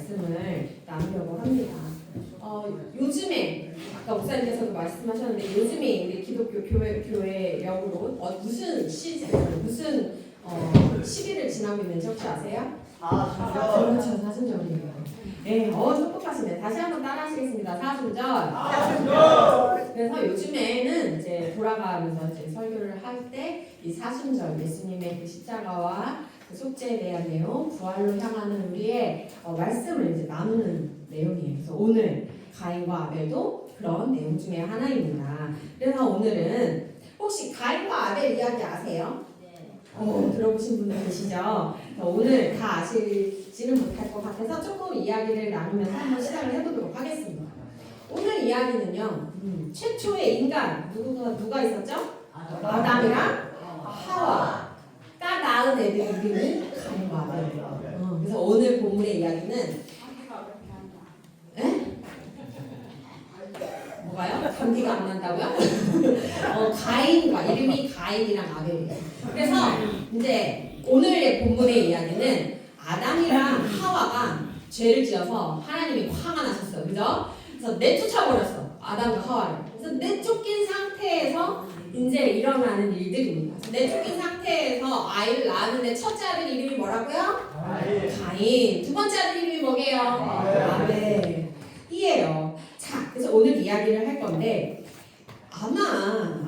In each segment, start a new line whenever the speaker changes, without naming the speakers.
말씀을 나누려고 합니다. 요즘에 아까 목사님께서도 말씀하셨는데 요즘에 우리 기독교 교회력으로 무슨 무슨 시기를 지나고 있는지 혹시 아세요? 그렇죠, 사순절이에요. 네, 똑똑하시네. 다시 한번 따라하시겠습니다. 사순절. 그래서 요즘에는 이제 돌아가면서 이제 설교를 할 때 이 사순절 예수님의 그 십자가와 그 속죄에 대한 내용, 부활로 향하는 우리의 말씀을 이제 나누는 내용이에요. 그래서 오늘 가인과 아벨도 그런 내용 중에 하나입니다. 그래서 오늘은 혹시 가인과 아벨 이야기 아세요? 들어보신 분들 계시죠? 오늘 다 아시지는 못할 것 같아서 조금 이야기를 나누면서 한번 시작을 해보도록 하겠습니다. 오늘 이야기는요, 최초의 인간 누가 있었죠? 아담이랑 하와가 낳은 애들 이름이 가인과 아벨이에요. 그래서 오늘 본문의 이야기는 뭐가요? 감기가 안 난다고요? 가인과 이름이 가인이랑 아벨이에요. 그래서 이제 오늘의 본문의 이야기는 아담이랑 하와가 죄를 지어서 하나님이 화가 나셨어요. 그죠? 그래서 내쫓아버렸어. 아담과 하와를. 그래서 내쫓긴 상태에서 이제 일어나는 일들입니다. 내쫓긴 상태에서 아이를 낳았는데 첫째 아들 이름이 뭐라고요? 가인. 두 번째 아들 이름이 뭐게요? 아벨. 이에요. 자, 그래서 오늘 이야기를 할 건데 아마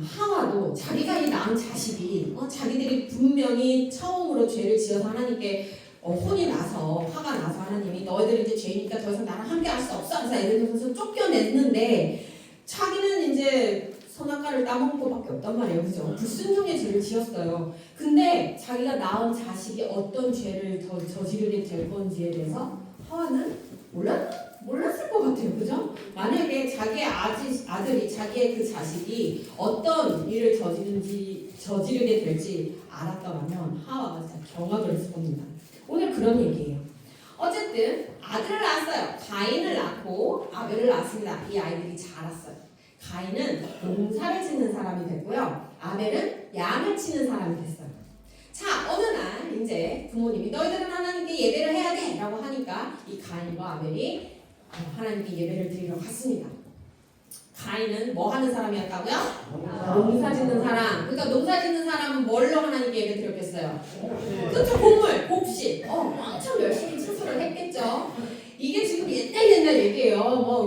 하와도 자기가 이 낳은 자식이 자기들이 분명히 처음으로 죄를 지어서 하나님께 혼이 나서 화가 나서 하나님이 너희들 이제 죄니까 더 이상 나랑 함께 할 수 없어 해서 애들에서 쫓겨냈는데 자기는 이제 선악과를 따먹은 것밖에 없단 말이에요. 그죠? 불순종의 죄를 지었어요. 근데 자기가 낳은 자식이 어떤 죄를 더 저지르게 될 건지에 대해서 하와는 몰랐을 것 같아요. 그죠? 만약에 자기의 아들이 자기의 그 자식이 어떤 일을 저지르게 될지 알았더라면 하와가 진짜 경악을 했을 겁니다. 오늘 그런 얘기예요. 어쨌든 아들을 낳았어요. 가인을 낳고 아벨을 낳았습니다. 이 아이들이 자랐어요. 가인은 농사를 짓는 사람이 됐고요. 아벨은 양을 치는 사람이 됐어요. 자, 어느 날 이제 부모님이 너희들은 하나님께 예배를 해야 돼 라고 하니까 이 가인과 아벨이 하나님께 예배를 드리러 갔습니다. 가인은 뭐 하는 사람이었다고요? 농사 짓는 사람. 그러니까 농사 짓는 사람은 뭘로 하나님께 예배 드렸겠어요? 그렇죠. 곡물, 곡식. 엄청 열심히 추수를 했겠죠. 이게 지금 옛날 얘기예요.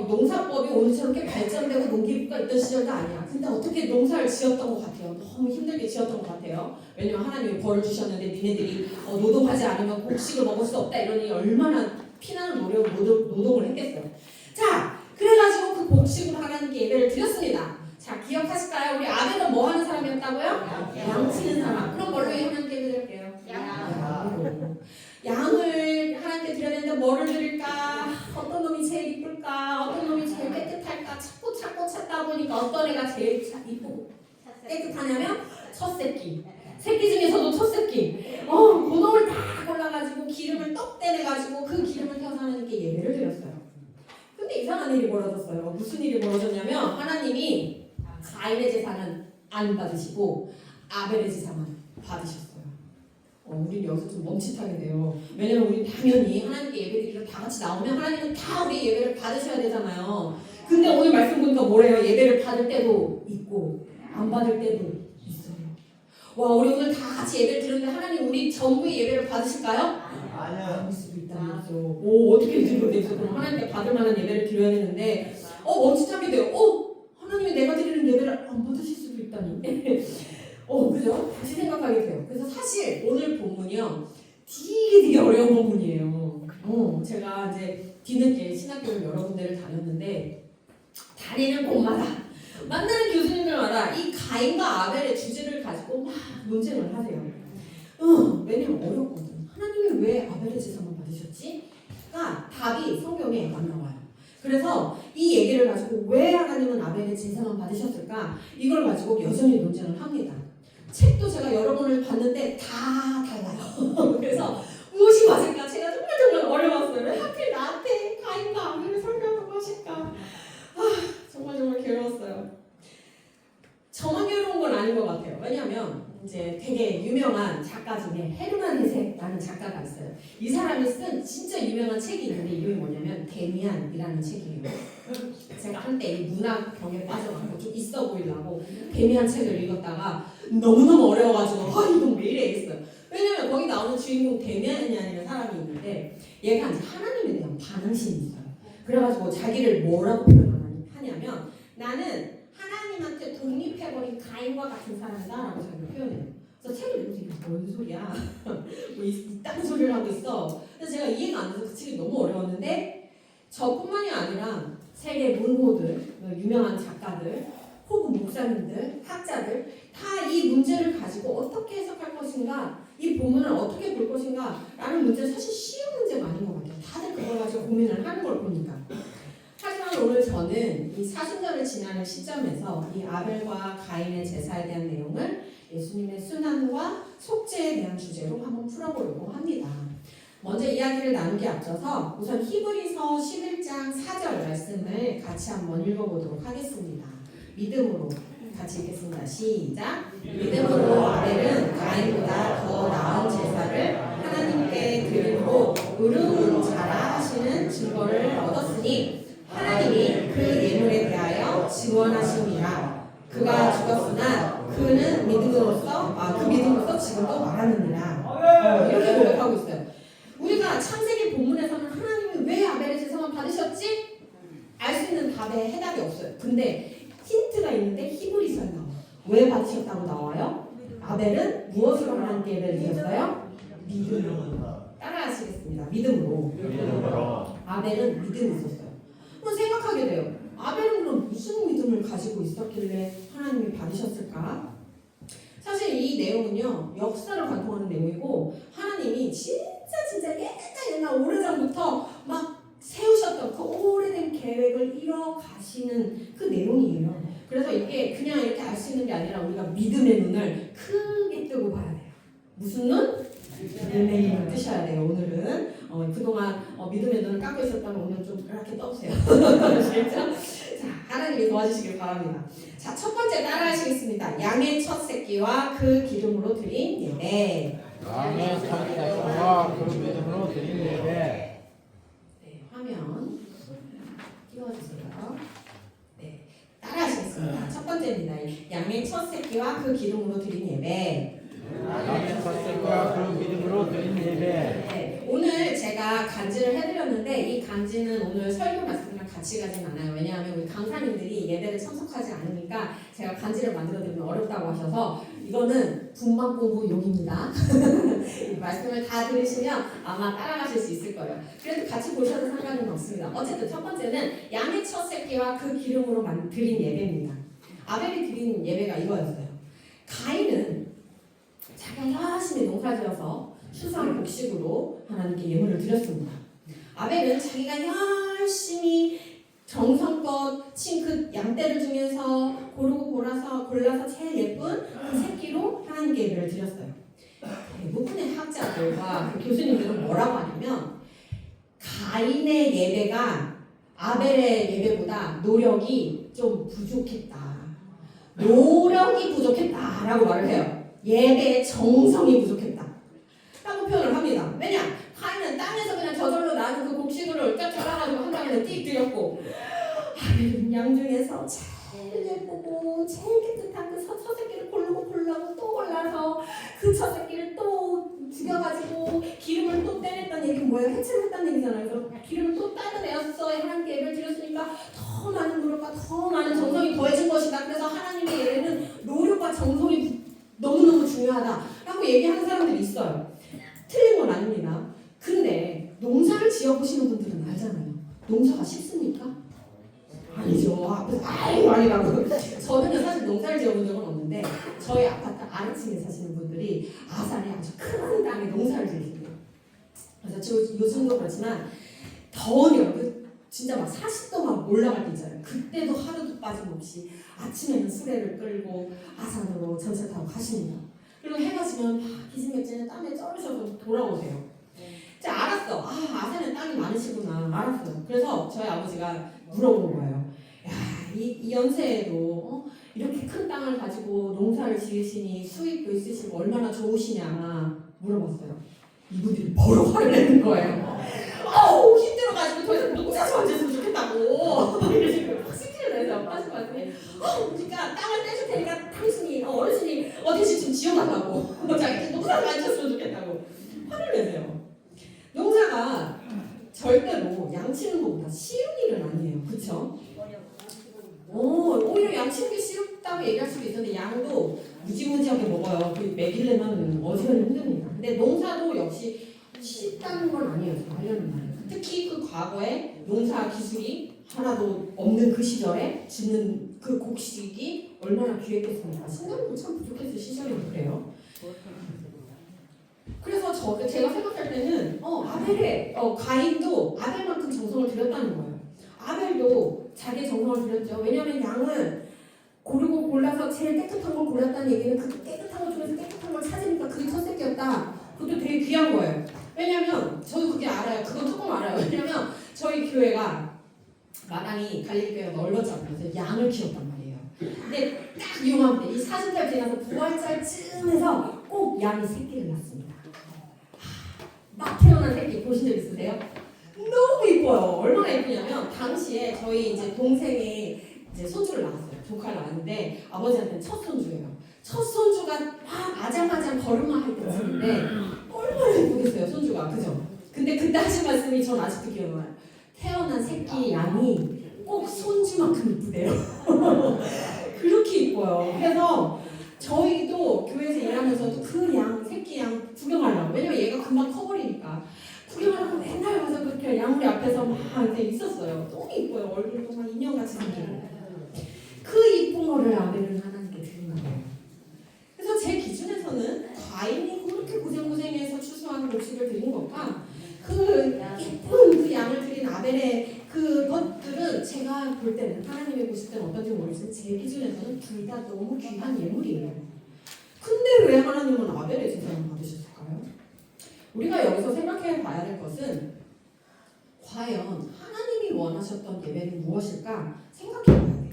농사법이 오늘처럼 이렇게 발전되고 농기구가 있던 시절도 아니야. 근데 어떻게 농사를 지었던 것 같아요. 너무 힘들게 지었던 것 같아요. 왜냐면 하나님이 벌을 주셨는데 니네들이 노동하지 않으면 곡식을 먹을 수 없다 이러니 얼마나 피나는 노동을 했겠어요. 자, 그래가지고 그 곡식으로 하나님께 예배를 드렸습니다. 자, 기억하실까요? 우리 아벨은 뭐 하는 사람이었다고요? 양 치는 사람. 그럼 뭘로 하나님께 예배 드릴게요? 양을 하나님께 드려야 되는데 뭐를 드릴까? 어떤 놈이 제일 이쁠까? 어떤 놈이 제일 깨끗할까? 찾고 찾다 보니까 어떤 애가 제일 이쁘고 깨끗하냐면 첫 새끼. 새끼 중에서도 첫 새끼. 그 놈을 다 골라가지고 기름을 떡 떼내가지고 그 기름을 태워서 하나님께 예배를 드렸어요. 근데 이상한 일이 벌어졌어요. 무슨 일이 벌어졌냐면 하나님이 가인의 제사는 안 받으시고 아벨의 제사만 받으셨어요. 우린 여기서 좀 멈칫하게 돼요. 왜냐면 우리 당연히 하나님께 예배드리러 다 같이 나오면 하나님은 다 우리 예배를 받으셔야 되잖아요. 근데 오늘 말씀 보니까 뭐래요? 예배를 받을 때도 있고 안 받을 때도 있어요. 와, 우리 오늘 다 같이 예배를 드렸는데 하나님 우리 전부의 예배를 받으실까요? 아니요. 받을 수도 있다면서. 어떻게 드려야 되죠? 그럼 하나님께 받을 만한 예배를 드려야 되는데 멈칫하게 돼요. 하나님이 내가 드리는 예배를 안 받으실 수도 있다니. 그죠? 다시 생각하게 돼요. 그래서 사실 오늘 본문이요 되게 어려운 본문이에요. 제가 이제 뒤늦게 신학교를 여러 군데를 다녔는데 다니는 곳마다 만나는 교수님들마다 이 가인과 아벨의 주제를 가지고 막 논쟁을 하세요. 왜냐면 어렵거든. 하나님이 왜 아벨의 제사만 받으셨지? 그러니까 답이 성경에 안 나와요. 그래서 이 얘기를 가지고 왜 하나님은 아벨의 제사만 받으셨을까? 이걸 가지고 여전히 논쟁을 합니다. 책도 제가 여러 번을 봤는데 다 달라요. 그래서 무엇이 맞을까? 제가 정말 어려웠어요. 왜 하필 나한테 가인과 아벨을 설명하고 하실까? 정말 괴로웠어요. 저만 괴로운 건 아닌 것 같아요. 왜냐하면 이제 되게 유명한 작가 중에 헤르만 헤세라는 작가가 작가가 있어요. 이 사람이 쓴 진짜 유명한 책이 있는데 이름이 뭐냐면 데미안이라는 책이에요. 제가 한때 이 문학 병에 빠져가지고 좀 있어 보이려고 데미안 책을 읽었다가 너무너무 어려워가지고 이건 왜 이래 했어요. 왜냐면 거기 나오는 주인공 데미안이라는 사람이 있는데 얘가 이제 하나님에 대한 반응심이 있어요. 그래가지고 자기를 뭐라고 표현하냐면 나는 하나님한테 독립해버린 가인과 같은 사람이다라고 자기를 표현해요. 그래서 책을 읽으면서 이게 뭔 소리야? 뭐 이딴 소리를 하고 있어. 그래서 제가 이해가 안 돼서 그 책이 너무 어려웠는데 저뿐만이 아니라 세계 문호들, 유명한 작가들, 혹은 목사님들, 학자들 다 이 문제를 가지고 어떻게 해석할 것인가, 이 본문을 어떻게 볼 것인가 라는 문제는 사실 쉬운 문제가 아닌 것 같아요. 다들 그걸 가지고 고민을 하는 걸 보니까. 하지만 오늘 저는 이 사순절을 지나는 시점에서 이 아벨과 가인의 제사에 대한 내용을 예수님의 순환과 속죄에 대한 주제로 한번 풀어보려고 합니다. 먼저 이야기를 나누기 앞서서 우선 히브리서 11장 4절 말씀을 같이 한번 읽어보도록 하겠습니다. 믿음으로 같이 읽겠습니다. 시작! 믿음으로 아벨은 가인보다 더 나은 제사를 하나님께 드리고 의로운 자라 하시는 증거를 얻었으니 하나님이 그 예물에 대하여 증언하심이라. 그가 죽었으나 그는 그 믿음으로써 지금도 말하느니라. 이렇게 고백하고 있어요. 우리가 창세기 본문에서는 하나님이 왜 아벨의 제사만 받으셨지? 알 수 있는 답에 해답이 없어요. 근데 힌트가 있는데 히브리서에 나와요. 왜 받으셨다고 나와요? 아벨은 무엇으로 하나님께 예배를 드렸어요? 믿음으로. 따라하시겠습니다. 믿음으로. 아벨은 믿음이 있었어요. 그럼 생각하게 돼요. 아벨은 그럼 무슨 믿음을 가지고 있었길래 하나님이 받으셨을까? 사실 이 내용은요 역사를 관통하는 내용이고 하나님이 진짜 옛날 오래전부터 막 세우셨던 그 오래된 계획을 이뤄가시는 그 내용이에요. 그래서 이게 그냥 이렇게 알 수 있는 게 아니라 우리가 믿음의 눈을 크게 뜨고 봐야 돼요. 무슨 눈? 믿음의 눈을 뜨셔야 돼요. 오늘은 그동안 믿음의 눈을 깎고 있었다면 오늘 좀 이렇게 떠보세요. 진짜? 자, 하나님이 도와주시길 바랍니다. 자, 첫 번째 따라하시겠습니다. 양의 첫 새끼와 그 기름으로 드린 예배.
양의 첫 새끼와 그 기름으로 드린 예배.
네, 화면 띄워주세요. 네, 따라하시겠습니다. 첫 번째입니다. 양의 첫 새끼와 그 기름으로 드린 예배.
양의 첫 새끼와 그 기름으로 드린 예배.
네, 오늘 제가 간지를 해드렸는데 이 간지는 오늘 설교 말씀이랑 같이 가진 않아요. 왜냐하면 우리 강사님들이 예배를 참석하지 않으니까 제가 간지를 만들어드리면 어렵다고 하셔서 이거는 분만 공부용입니다. 이 말씀을 다 들으시면 아마 따라가실 수 있을 거예요. 그래도 같이 보셔도 상관은 없습니다. 어쨌든 첫 번째는 양의 첫 새끼와 그 기름으로 드린 예배입니다. 아벨이 드린 예배가 이거였어요. 가인은 자기가 열심히 농사지어서 수상 곡식으로 하나님께 예물을 드렸습니다. 아벨은 자기가 열심히 정성껏 친 그 양떼를 중에서 골라서 제일 예쁜 그 새끼로 하나님께 예배를 드렸어요. 대부분의 학자들과 그 교수님들은 뭐라고 하냐면 가인의 예배가 아벨의 예배보다 노력이 좀 부족했다. 노력이 부족했다라고 말을 해요. 예배의 정성이 부족했다 라고 표현을 합니다. 왜냐? 가인은 땅에서 그냥 저절로 나는 그 곡식을 쫙 잘라가지고 한 방에 띡 드렸고 아벨은 양 중에서 제일 예쁘고 제일 깨끗한 그 첫 새끼를 골라고 또 골라서 그 첫 새끼를 또 죽여가지고 기름을 또 떼냈다는 얘기는 뭐예요? 해체를 했다는 얘기잖아요. 그래서 기름을 또 따라내었어. 하나님께 예배를 드렸으니까 더 많은 노력과 더 많은 정성이 더해진 것이다. 그래서 하나님의 예배는 노력과 정성이 너무너무 중요하다라고 얘기하는 사람들이 있어요. 틀린 건 아닙니다. 근데 농사를 지어보시는 분들은 알잖아요. 농사가 쉽습니까? 아니죠. 앞에서 아니라고. 저는 사실 농사를 지어본 적은 없는데 저희 아파트 아래층에 사시는 분들이 아산에 아주 큰 땅에 농사를 지으시고요. 그래서 요즘도 그렇지만 더운 여름 진짜 막 40도 막 올라갈 때 있잖아요. 그때도 하루도 빠짐없이 아침에는 수레를 끌고 아산으로 전철 타고 가십니다. 그리고 해가 지면 막 기승맥진에 땀에 쩔으셔서 돌아오세요. 자, 알았어. 아산에 땅이 많으시구나. 알았어요. 그래서 저희 아버지가 물어본 거예요. 야, 이 연세에도 이렇게 큰 땅을 가지고 농사를 지으시니 수익도 있으시고 얼마나 좋으시냐 물어봤어요. 이분들이 바로 화를 내는 거예요. 아우 힘들어가지고 더 이상 농사 좀 안 지었으면 좋겠다고 이러시고 확실히 내서 하신 말씀이 그러니까 땅을 떼줄 테니까 당신이 어르신이 어디서 좀 지어달라고 자기 농사를 안 지었으면 좋겠다고 화를 내세요. 농사가 절대로 양치는 것보다 쉬운 일은 아니에요. 그쵸? 오히려 양치는 게 쉽다고 얘기할 수도 있는데 양도 무지무지하게 먹어요. 그 먹이려면 어지간히 힘듭니다. 근데 농사도 역시 쉽다는 건 아니에요. 제가 하려는 말이에요. 특히 그 과거에 농사 기술이 하나도 없는 그 시절에 짓는 그 곡식이 얼마나 귀했겠습니까? 신경도 참 부족했을 시절이 그래요. 그래서 제가 생각할 때는 가인도 아벨만큼 정성을 들였다는 거예요. 아벨도 자기 정성을 들였죠. 왜냐하면 양은 고르고 골라서 제일 깨끗한 걸 골랐다는 얘기는 그 깨끗한 것 중에서 깨끗한 걸 찾으니까 그게 첫 새끼였다. 그것도 되게 귀한 거예요. 왜냐면 저도 그게 알아요. 그건 조금 알아요. 왜냐면 저희 교회가 마당이 갈릴교회가 넓었잖아요. 그래서 양을 키웠단 말이에요. 근데 딱 요맘때 이 40달 지나서 부활절쯤에서 꼭 양이 새끼를 낳습니다. 막 태어난 새끼 보신 적 있으세요? 너무 이뻐요. 얼마나 이쁘냐면 당시에 저희 이제 동생이 이제 손주를 낳았어요. 조카를 낳았는데 아버지한테는 첫 손주예요. 첫 손주가 막 아장아장 걸음마 할 때쯤인데 얼마나 이쁘겠어요 손주가. 그죠? 근데 그때 하신 말씀이 전 아직도 기억나요. 태어난 새끼 양이 꼭 손주만큼 이쁘대요. 그렇게 이뻐요. 그래서 저희도 교회에서 일하면서도 그 양, 새끼 양 구경하려고. 왜냐면 얘가 금방 커버리니까. 구경하려고 맨날 가서 그렇게 양우리 앞에서 막 이렇게 있었어요. 너무 이뻐요. 얼굴도 막 인형같이 생기고. 그 이쁜 거를 아벨은 하나님께 드린 거예요. 그래서 제 기준에서는 가인이 그렇게 고생해서 추수하는 곡식을 드린 것과 그 예쁜 그 양을 드린 아벨의 그것들은 제가 볼 때는 하나님이 보실 때는 어떤지 모르겠지만 제 기준에서는 둘 다 너무 귀한 예물이에요. 근데 왜 하나님은 아벨의 제사를 받으셨을까요? 우리가 여기서 생각해 봐야 될 것은 과연 하나님이 원하셨던 예배는 무엇일까 생각해 봐야 돼요.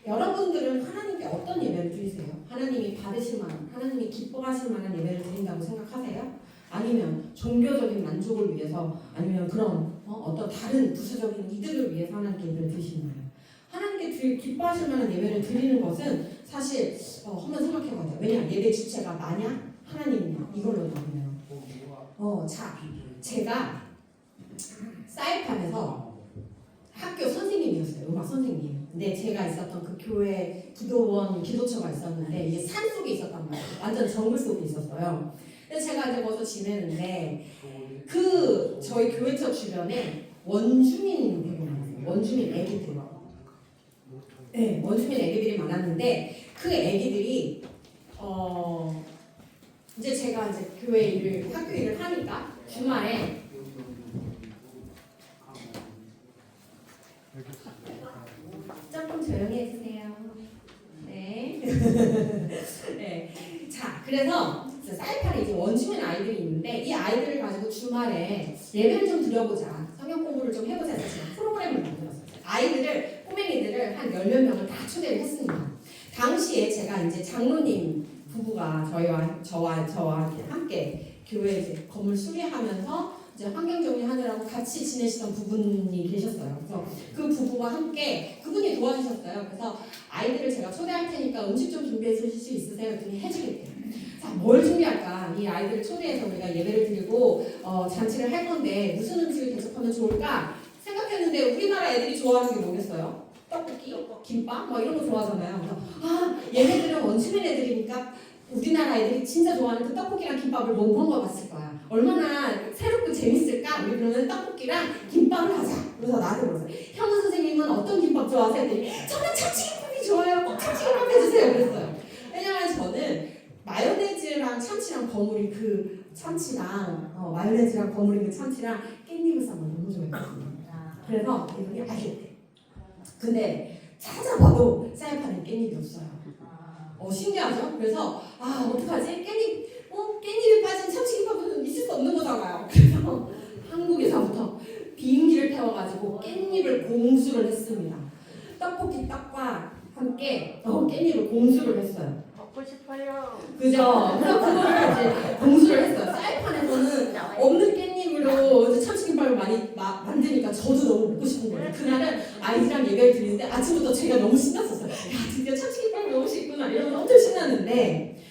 여러분들은 하나님께 어떤 예배를 드리세요? 하나님이 받으실 만한, 하나님이 기뻐하실 만한 예배를 드린다고 생각하세요? 아니면 종교적인 만족을 위해서, 아니면 그런 어떤 다른 부수적인 이득을 위해서 하나님께 예배를 드리시나요? 하나님께 기뻐하실 만한 예배를 드리는 것은 사실 한번 생각해봐야 돼요. 왜냐 예배 주체가 나냐 하나님이냐 이걸로 나오네요. 자, 제가 사이판에서 학교 선생님이었어요. 음악 선생님. 근데 제가 있었던 그 교회 기도원 기도처가 있었는데 이게 산 속에 있었단 말이에요. 완전 정글 속에 있었어요. 근데 제가 이제 거기서 지내는데 그 저희 교회처 주변에 원주민 되게 많았어요. 원주민 애기들. 네, 원주민 애기들이 많았는데 그 애기들이 이제 제가 이제 교회 일을 학교 일을 하니까 주말에 조금 조용히 해주세요. 네. 네. 자, 그래서 사이판에 이제 원주민 아이들이 있는데 이 아이들을 가지고 주말에 예배를 좀 드려보자, 성경 공부를 좀 해보자 해서 제가 프로그램을 만들었어요. 아이들을 꼬맹이들을 한 10몇 명을 다 초대를 했습니다. 당시에 제가 이제 장로님 부부가 저와 함께 교회 이제 건물 수리하면서 이제 환경 정리하느라고 같이 지내시던 부분이 계셨어요. 그래서 그 부부와 함께 그분이 도와주셨어요. 그래서 아이들을 제가 초대할 테니까 음식 좀 준비해 주실 수 있으세요? 그랬더니 해주겠대요. 자, 뭘 준비할까? 이 아이들을 초대해서 우리가 예배를 드리고 잔치를 할 건데 무슨 음식을 대접하면 좋을까? 생각했는데 우리나라 애들이 좋아하는 게 뭐겠어요? 떡볶이, 김밥, 뭐 이런 거 좋아하잖아요. 그래서 얘네들은 원주민 애들이니까 우리나라 애들이 진짜 좋아하는 그 떡볶이랑 김밥을 못 먹어봤을 거야. 얼마나 새롭고 재밌을까? 우리 그러면 떡볶이랑 김밥을 하자. 그래서 나한테 물었어요. 현우 선생님은 어떤 김밥 좋아하세요? 했더니 저는 참치김밥이 좋아요. 꼭 참치김밥 해주세요. 그랬어요. 왜냐면 저는 마요네즈랑 참치랑 버무린 그 참치랑 마요네즈랑 버무린 그 참치랑 깻잎을 싼 걸 너무 좋아했거든요. 그래서 이분이 알겠대. 근데 찾아봐도 사이판에 깻잎이 없어요. 신기하죠? 그래서 어떡하지? 깻잎이 빠진 참치김밥은 있을 수 없는 거잖아요. 그래서 한국에서부터 비행기를 태워가지고 깻잎을 공수를 했습니다. 떡볶이 떡과 함께 깻잎을 공수를 했어요.
먹고 싶어요.
그죠? 그래서 그거를 이제 공수를 했어요. 프라이팬에서는 없는 깻잎으로 이제 참치김밥을 많이 만드니까 저도 너무 먹고 싶은 거예요. 그날은 아이들이랑 예배를 드리는데 아침부터 제가 너무 신났었어요. 야, 드디어 참치김밥을 먹을 수 있구나 이러면서 엄청 신났는데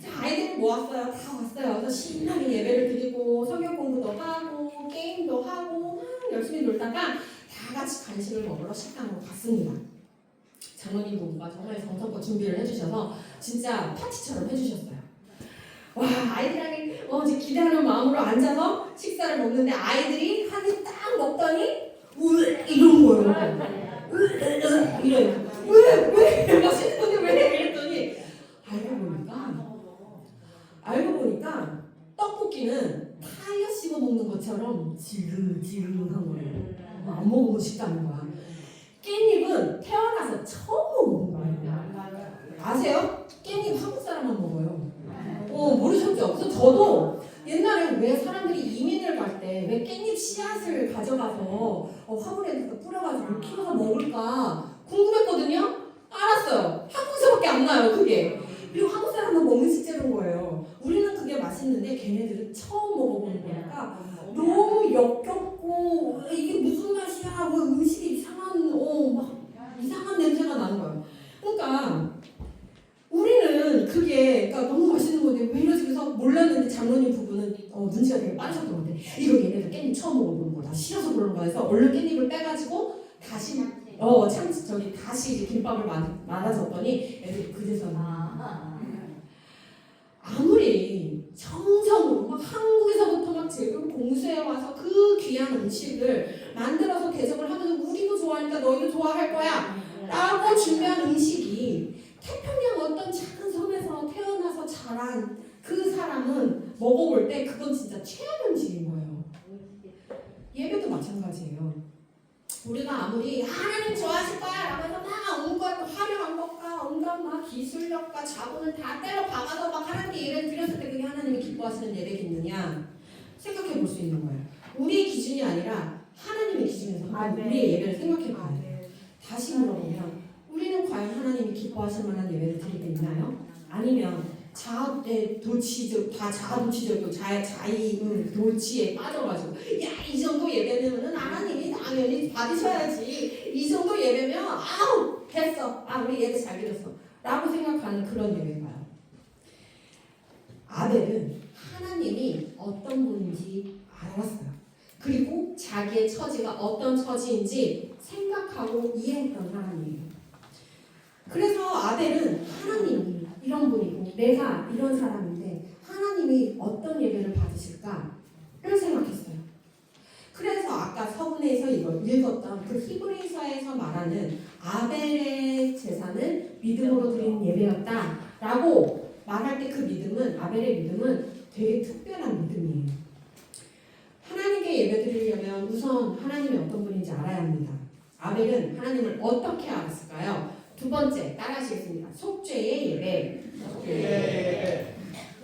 자, 아이들 모았어요. 다 왔어요. 그래서 신나게 예배를 드리고 성경 공부도 하고 게임도 하고 막 열심히 놀다가 다 같이 간식을 먹으러 식당으로 갔습니다. 장로님 부부가 정말 정성껏 준비를 해주셔서 진짜 파티처럼 해주셨어요. 와, 아이들이 이제 기대하는 마음으로 앉아서 식사를 먹는데 아이들이 한 입 딱 먹더니 이런 거예요. 이래요. 왜 맛있는 건데 왜 이랬더니 알고 보니까 떡볶이는 타이어 씹어 먹는 것처럼 지글지글한 거예요. 안 먹어보고 싶다는 거야. 깻잎은 태어나서 처음 먹는 거예요. 아세요? 깻잎 한국 사람만 먹어요. 모르셨죠? 그래서 저도 옛날에 왜 사람들이 이민을 갈 때 왜 깻잎 씨앗을 가져가서 화분에 뿌려가지고 키워서 먹을까 궁금했거든요? 알았어요. 한국에서밖에 안 나요, 그게. 그리고 한국 사람은 먹는 식재료인 거예요. 우리는 그게 맛있는데 걔네들은 처음 먹어보는 거니까 너무 역겹고 이게 무슨 맛이야? 뭐 음식이 막 이상한 냄새가 나는 거예요. 그러니까 우리는 그게 그러니까 너무 맛있는 건데 왜 이러지? 그래서 몰랐는데 장로님 부부는 눈치가 되게 빠르셨던 것 같아요. 이거 얘네들 깻잎 처음 먹어보는 거다. 싫어서 그러는 거야. 해서 얼른 깻잎을 빼가지고 다시 다시 이제 김밥을 말아줬더니 애들이 그제서야 아무리 정성으로 막 한국에서부터 막 제금 공수해 와서 그 귀한 음식을 만들어서 대접을 하면 우리도 좋아하니까 너희도 좋아할 거야 라고 준비한 음식이 태평양 어떤 작은 섬에서 태어나서 자란 그 사람은 먹어볼 때 그건 진짜 최악 음식인 거예요. 예배도 마찬가지예요. 우리가 아무리 하나님 좋아하실 거야 라고 해서 막 온갖 화려한 것과 온갖 막 기술력과 자본을 다 때려 박아서 막 하나님께 예배를 드렸을 때 그게 하나님이 기뻐하시는 예배겠느냐 생각해 볼 수 있는 거예요. 우리의 기준이 아니라 하나님의 기준에서 우리의 예배를 생각해 봐야 돼요. 다시 물어보면 우리는 과연 하나님이 기뻐하실 만한 예배를 드릴 때 있나요? 아니면 자아도취적이고 도취에 빠져가지고 야, 이 정도 예배면은 하나님이 당연히 받으셔야지. 이 정도 예배면 아우 됐어. 우리 예배 잘 드렸어. 라고 생각하는 그런 예배인가요? 아벨은 하나님이 어떤 분인지 알았어요. 그리고 자기의 처지가 어떤 처지인지 생각하고 이해했던 사람이에요. 그래서 아벨은 하나님이 이런 분이고 내가 이런 사람인데 하나님이 어떤 예배를 받으실까를 생각했어요. 그래서 아까 서문에서 읽었던 그 히브리서에서 말하는 아벨의 제사는 믿음으로 드린 예배였다라고 말할 때 그 믿음은 아벨의 믿음은 되게 특별한 믿음이에요. 하나님께 예배드리려면 우선 하나님이 어떤 분인지 알아야 합니다. 아벨은 하나님을 어떻게 알았을까요? 두 번째 따라하시겠습니다. 속죄의 예배.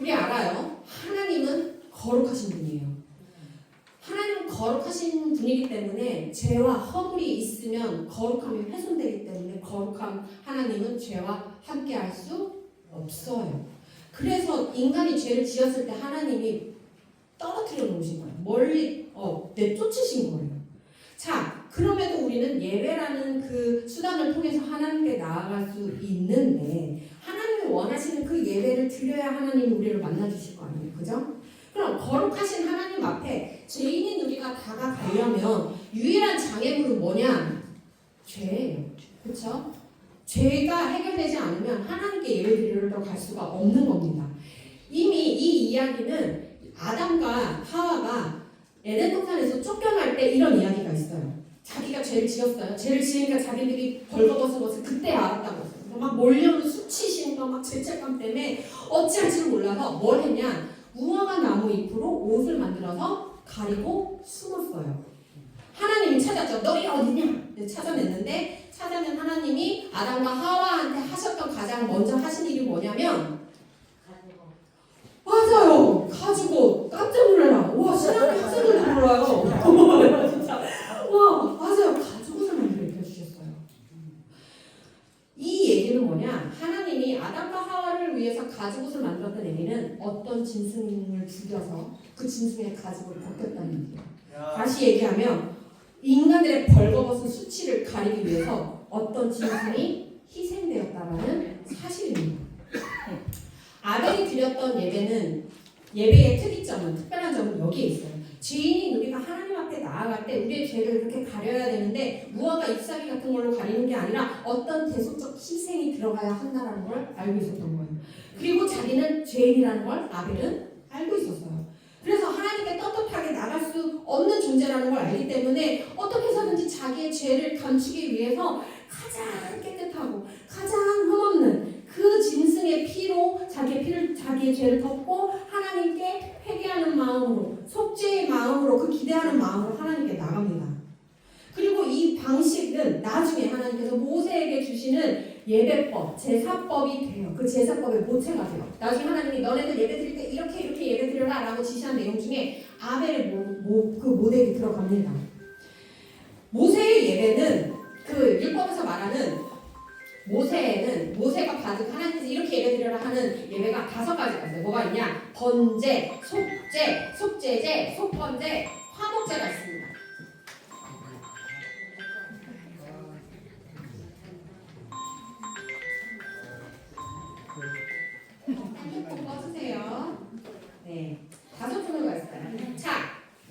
우리 알아요. 하나님은 거룩하신 분이에요. 하나님은 거룩하신 분이기 때문에 죄와 허물이 있으면 거룩함이 훼손되기 때문에 거룩한 하나님은 죄와 함께할 수 없어요. 그래서 인간이 죄를 지었을 때 하나님이 떨어뜨려 놓으신 거예요. 멀리 내쫓으신 거예요. 자, 그럼에도 우리는 예배라는 그 수단을 통해서 하나님께 나아갈 수 있는데 하나님이 원하시는 그 예배를 드려야 하나님이 우리를 만나주실 거 아니에요. 그죠? 그럼 거룩하신 하나님 앞에 죄인인 우리가 다가가려면 유일한 장애물은 뭐냐? 죄예요. 그렇죠? 죄가 해결되지 않으면 하나님께 예배 드리러 갈 수가 없는 겁니다. 이미 이 이야기는 아담과 하와가 에덴 동산에서 쫓겨날 때 이런 이야기가 있어요. 자기가 죄를 지었어요. 죄를 지으니까 자기들이 벌거벗은 것을 그때 알았다고 했어요. 막 몰려오는 수치심과 막 죄책감 때문에 어찌할지를 몰라서 뭘 했냐? 무화과 나무 잎으로 옷을 만들어서 가리고 숨었어요. 하나님이 찾았죠. 너희 어디냐? 찾아냈는데 찾아낸 하나님이 아담과 하와한테 하셨던 가장 먼저 하신 일이 뭐냐면 맞아요. 가지고 깜짝 놀라라. 와, 신학교 학생들도 몰라요. 진짜. 와, 맞아요. 가지고서 만들어 주셨어요. 이 얘기는 뭐냐? 하나님이 아담과 하와를 위해서 가지고서 만들었던 얘기는 어떤 짐승을 죽여서 그 짐승의 가죽을 벗겼다는 얘기예요. 다시 얘기하면 인간들의 벌거벗은 수치를 가리기 위해서 어떤 짐승이 희생되었다라는 사실입니다. 아벨이 드렸던 예배는 예배의 특이점은 특별한 점은 여기에 있어요. 죄인인 우리가 하나님 앞에 나아갈 때 우리의 죄를 그렇게 가려야 되는데 무화과 잎사귀 같은 걸로 가리는 게 아니라 어떤 대속적 희생이 들어가야 한다는 걸 알고 있었던 거예요. 그리고 자기는 죄인이라는 걸 아벨은 알고 있었어요. 그래서 하나님께 떳떳하게 나갈 수 없는 존재라는 걸 알기 때문에 어떻게 해서든지 자기의 죄를 감추기 위해서 가장 깨끗하고 가장 흠없는 그 짐승의 피로 자기의 죄를 덮고 하나님께 회개하는 마음으로 속죄의 마음으로 그 기대하는 마음으로 하나님께 나갑니다. 그리고 이 방식은 나중에 하나님께서 모세에게 주시는 예배법, 제사법이 돼요. 그 제사법의 모체가 돼요. 나중에 하나님이 너네들 예배 드릴 때 이렇게 예배 드려라 라고 지시한 내용 중에 아벨의 그 모델이 들어갑니다. 모세의 예배는 그 율법에서 말하는 모세가 받은 하나님께서 이렇게 예배 드려라 하는 예배가 5가지가 있어요. 뭐가 있냐? 번제, 속죄제, 속번제, 화목제가 있습니다. 핸드폰 꺼주세요. 네, 5종류가 있어요. 자,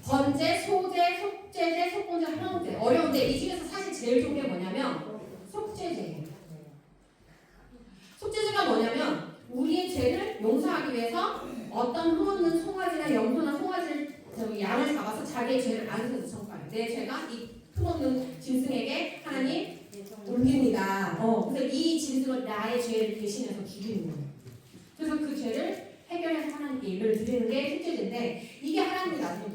번제, 소제, 속죄제, 속번제, 화목제. 어려운데 이 중에서 사실 제일 좋은 게 뭐냐면 속죄제예요. 속죄제가 뭐냐면 우리의 죄를 용서하기 위해서 어떤 흠없는 송아지나 염소나 송아지를 양을 잡아서 자기의 죄를 안에서 청구해요. 내 죄가 이 흠없는 짐승에게 하나님 옮깁니다. 그래서 이 짐승은 나의 죄를 대신해서 죽이는 거예요. 그래서 그 죄를 해결해서 하나님께 예배를 드리는 게 속죄제인데 이게 하나님이 나중에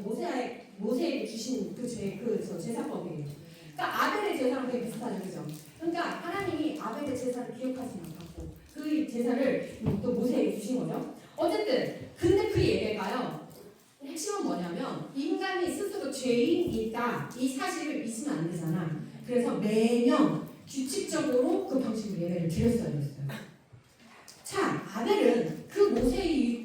모세에게 주신 그 제사법이에요. 그러니까 아벨의 제사랑 되게 비슷하죠, 그죠? 그러니까 하나님이 아벨의 제사를 기억하시는 것 같고 그 제사를 또 모세에게 주신 거죠. 어쨌든 근데 그 예배가요. 핵심은 뭐냐면 인간이 스스로 죄인이다 이 사실을 잊으면 안 되잖아. 그래서 매년 규칙적으로 그 방식으로 예배를 드렸어야 했어요. 자, 아벨은 그 모세의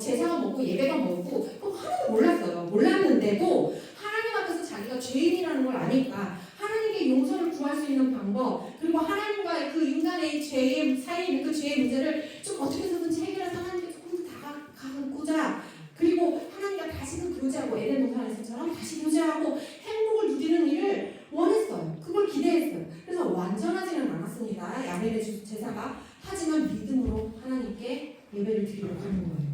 제사가 뭐고 예배가 뭐고 그거 하나도 몰랐어요. 몰랐는데도 하나님 앞에서 자기가 죄인이라는 걸 아니까 하나님께 용서를 구할 수 있는 방법 그리고 하나님과의 그 인간의 죄의 사이에 있는 그 죄의 문제를 좀 어떻게 해서든지 해결해서 하나님께 조금 더 다가가고자 그리고 하나님과 다시금 교제하고 에덴 동산에서처럼 다시 교제하고 행복을 누리는 일을 원했어요. 그걸 기대했어요. 그래서 완전하지는 않았습니다. 아벨의 제사가. 하지만 믿음으로 하나님께 예배를 드리려고 하는 거예요.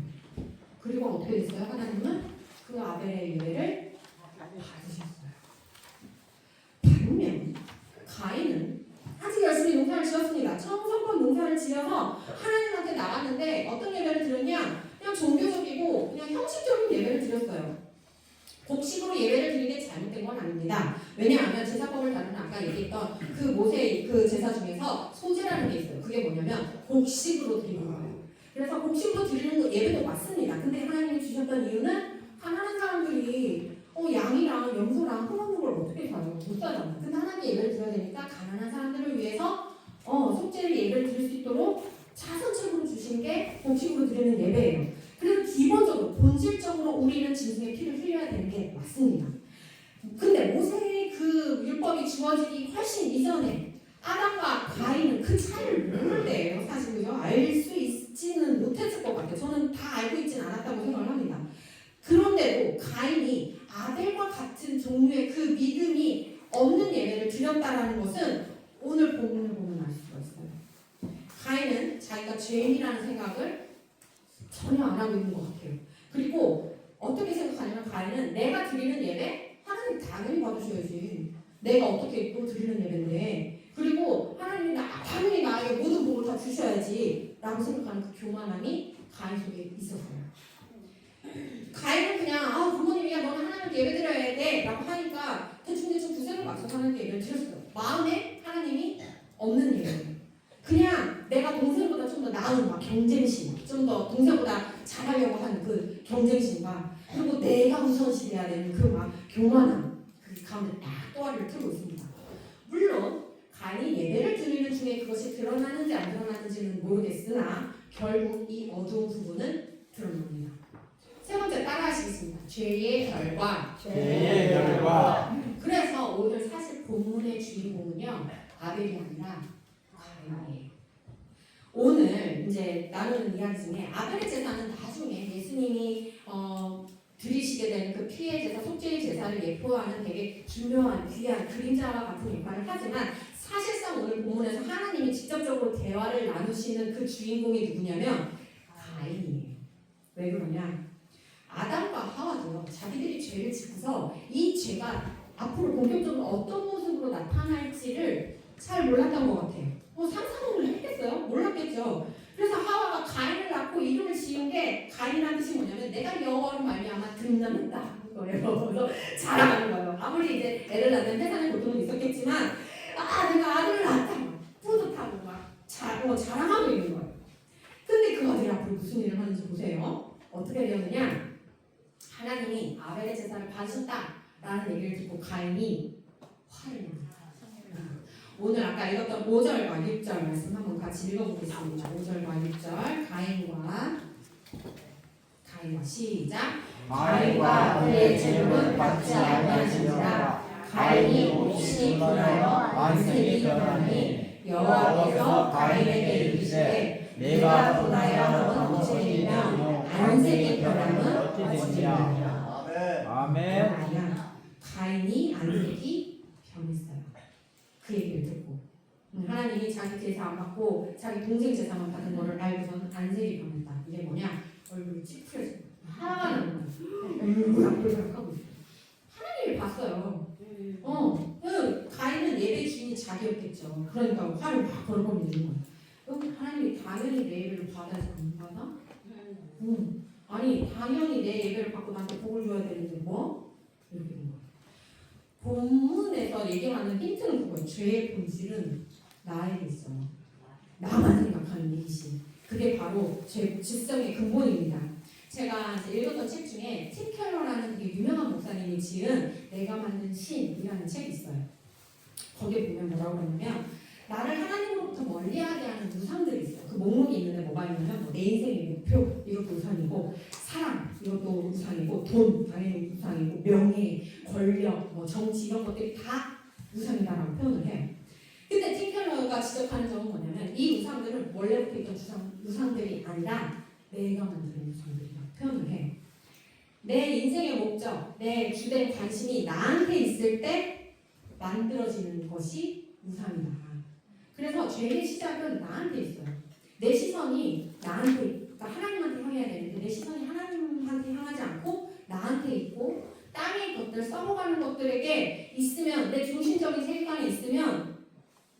그리고 어떻게 됐어요? 하나님은 그 아벨의 예배를 받으셨어요. 반면 가인은 아직 열심히 농사를 지었습니다. 청성권 농사를 지어서 하나님한테 나갔는데 어떤 예배를 드렸냐? 그냥 종교적이고 그냥 형식적인 예배를 드렸어요. 곡식으로 예배를 드리는 게 잘못된 건 아닙니다. 왜냐하면 제사법을 다루는 아까 얘기했던 그 모세의 그 제사 중에서 소제라는 게 있어요. 그게 뭐냐면 곡식으로 드리는 거예요. 그래서 곡식으로 드리는 예배도 맞습니다. 근데 하나님이 주셨던 이유는 가난한 사람들이 양이랑 염소랑 흠없는 걸 어떻게 사요? 못 사잖아. 근데 하나님 예배를 드려야 되니까 가난한 사람들을 위해서 속죄를 예배를 드릴 수 있도록 자선책으로 주신 게 곡식으로 드리는 예배예요. 그래서 기본적으로 본질적으로 우리는 짐승의 피를 흘려야 되는 게 맞습니다. 근데 모세의 그 율법이 주어지기 훨씬 이전에 아담과 가인은 그 차이를 모를 때예요. 사실 그죠? 알 수 있지는 못했을 것 같아요. 저는 다 알고 있지는 않았다고 생각을 합니다. 그런데도 가인이 아벨과 같은 종류의 그 믿음이 없는 예배를 드렸다라는 것은 오늘 본문을 보면 알 수가 있어요. 가인은 자기가 죄인이라는 생각을 전혀 안 하고 있는 것 같아요. 그리고 어떻게 생각하냐면 가인은 내가 드리는 예배 하나님 당연히 받으셔야지. 내가 어떻게 또 드리는 예배인데 그리고 하나님이 당연히 나에게 모든 복을 다 주셔야지 라고 생각하는 그 교만함이 가인 속에 있었어요. 가인은 그냥 부모님이야 너는 하나님께 예배 드려야 돼 라고 하니까 대충 구색을 맞춰서 하나님께 예배를 드렸어요. 마음에 하나님이 없는 예배예요. 그냥 내가 동생보다 좀 더 나은 경쟁심, 좀 더 동생보다 잘하려고 하는 그 경쟁심과 그리고 내가 우선시돼야 되는 그 교만함 그 가운데 딱 또아리를 틀고 있습니다. 물론 가인이 예배를 드리는 중에 그것이 드러나는지 안 드러나는지는 모르겠으나 결국 이 어두운 부분은 드러납니다. 세 번째 따라하시겠습니다. 죄의 결과.
죄의 결과.
그래서 오늘 사실 본문의 주인공은요 아벨이 아니라 가인이에요. 오늘 이제 나누는 이야기 중에 아벨의 제사는 나중에 예수님이 드리시게 되는 그 피의 제사, 속죄의 제사를 예표하는 되게 중요한 귀한 그림자와 같은 역할을 하지만 사실상 오늘 본문에서 하나님이 직접적으로 대화를 나누시는 그 주인공이 누구냐면 가인이에요. 왜 그러냐? 아담과 하와도요 자기들이 죄를 짓고서 이 죄가 앞으로 본격적으로 어떤 모습으로 나타날지를 잘 몰랐던 것 같아요. 상상을 했겠어요? 몰랐겠죠. 그래서 하와가 가인을 낳고 이름을 지은 게 가인이라는 뜻이 뭐냐면 내가 여호와로 말미암아 든든하다 거예요. 그래서 자랑하는 거예요. 아무리 이제 애를 낳는 태산의 고통은 있었겠지만 내가 아들을 낳았다 뿌듯하고 막 자랑하고 있는 거예요. 근데 그 아들이 앞으로 무슨 일을 하는지 보세요. 어떻게 되었느냐? 하나님이 아벨의 제사를 받으셨다라는 얘기를 듣고 가인이 화를 냅니다. 오늘 아까 읽었던 5절과 6절 말씀 한번 같이 읽어보겠습니다. 5절과 6절 가인과 시작.
가인과 그의 재물은 받지 아니하신지라 가인이 몹시 분하여 안색이 변하니 여호와께서 가인에게 이르시되 내가 분하여 하는 어찌되며 안색이 변함은 어찌되냐.
아멘.
가인이 안색이 변했어요. 그 얘기를 듣고 하나님이 자기 제사 안 받고 자기 동생 제사만 받은 거를 알고서는 안색이 변했다. 이게 뭐냐? 얼굴이 찌푸려져 화가 나는 거야. 얼굴이 앞으로 있어. 하나님이 봤어요. 가인은 예배 주인이 자기였겠죠. 그러니까 화를 막 벌거리는 거야. 하나님이 당연히 내 예배를 받아서 안 받아? 아니 당연히 내 예배를 받고 나한테 복을 줘야 되는데 뭐? 이렇게 된 거야. 본문에서 얘기하는 힌트는 그거예요. 죄의 본질은 나에게 있어요. 나만 생각하는 이기심. 그게 바로 죄 질성의 근본입니다. 제가 이제 읽었던 책 중에 팀 켈러라는 되게 유명한 목사님이 지은 내가 만든 신이라는 책이 있어요. 거기에 보면 뭐라고 그러냐면 나를 하나님으로부터 멀리하게 하는 우상들이 있어요. 그 목록이 있는데 뭐가 있냐면 내 인생의 목표 이것도 우상이고 사랑 이것도 우상이고 돈 당연히 우상이고 명예, 권력, 정치 이런 것들이 다 우상이다라고 표현을 해요. 근데 팀 켈러가 지적하는 점은 뭐냐면 이 우상들은 원래부터 있던 우상들이 아니라 내가 만드는 우상들이라고 표현을 해요. 내 인생의 목적, 내 주된 관심이 나한테 있을 때 만들어지는 것이 우상이다. 그래서 죄의 시작은 나한테 있어요. 내 시선이 나한테, 그러니까 하나님한테 향해야 되는데 내 시선이 하나님한테 향하지 않고 나한테 있고 땅의 것들, 썩어가는 것들에게 있으면 내 중심적인 세계관에 있으면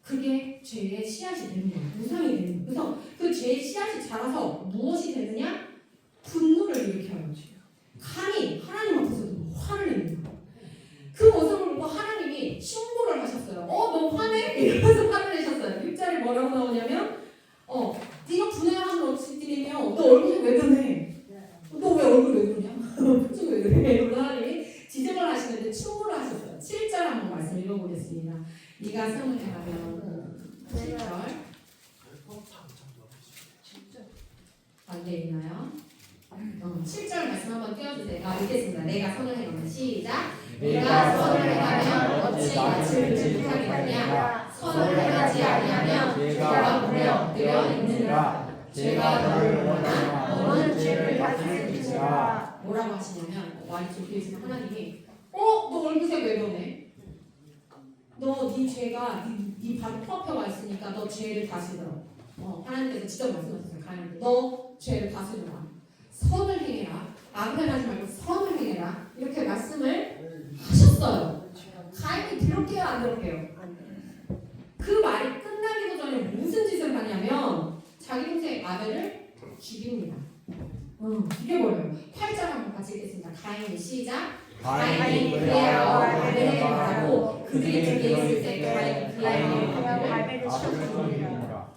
그게 죄의 씨앗이 되는 거예요. 우상이 되는 거예요. 그래서 그 죄의 씨앗이 자라서 무엇이 되느냐? 분노를 일으켜요. 감히 하나님 앞에서도 화를 냅니다. 그 모습을 보고 하나님이 신고를 하셨어요. 너 화내? 이러면서 화를 내셨어요. 6절에 뭐라고 나오냐면 네가 분해하면 어찌되며 너 얼굴이 왜 변해? 너 왜 얼굴이 왜 그러냐? 표정이 왜 그래? 이러고 하나님이 지적을 하시는데 충고를 하셨어요. 7절 한번 말씀 읽어보겠습니다. 네가 성을 행하면 7절 안 돼 있나요? 7절 말씀 한번 띄워주세요. 읽겠습니다. 내가 선을 행하면 시작. 내가 선을 행하면 어찌 낯을 들지 못하겠느냐. 선을 행하지 아니하면 죄가 물에 엎드려 있느니라. 죄가 너를 원하나 너는 죄를 받으리라. 뭐라고 하시냐면 말이 적혀있으면 하나님이 너 얼굴색 왜 변해? 너 네 죄가 네 바로 코앞에 와 있으니까 너 죄를 다스려. 하나님께서 직접 말씀하셨어요. 가인한테 너 죄를 다스려라. 선을 행해라. 악을 하지 말고 선을 행해라. 이렇게 말씀을 하셨어요. 가인이 들을게요, 안 들을게요? 그 말이 끝나기도 전에 무슨 짓을 하냐면 자기 동생 아벨을 죽입니다. 죽여버려요. 8절 한번 같이 읽겠습니다. 가인이 시작. 가인이 그의 아와 아벨에게 말하고 그들이 집에 있을 때 가인이 그의 아와 아벨을 죽여버립니다.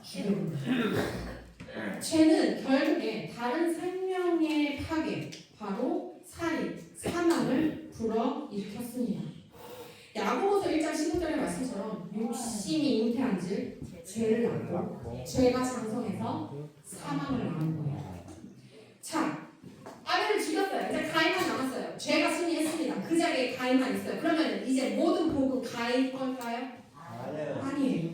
죄는 결국에 다른 생명의 파괴, 바로 살인, 사망을 불어일으켰습니다. 야고보서 1장 15절의 말씀처럼 욕심이 잉태한즉 죄를 낳고 죄가 장성해서 사망을 낳은 거예요. 자, 아벨을 죽였어요. 가인만 남았어요. 죄가 승리했습니다. 그 자리에 가인만 있어요. 그러면 이제 모든 복은 가인 걸까요? 아니에요.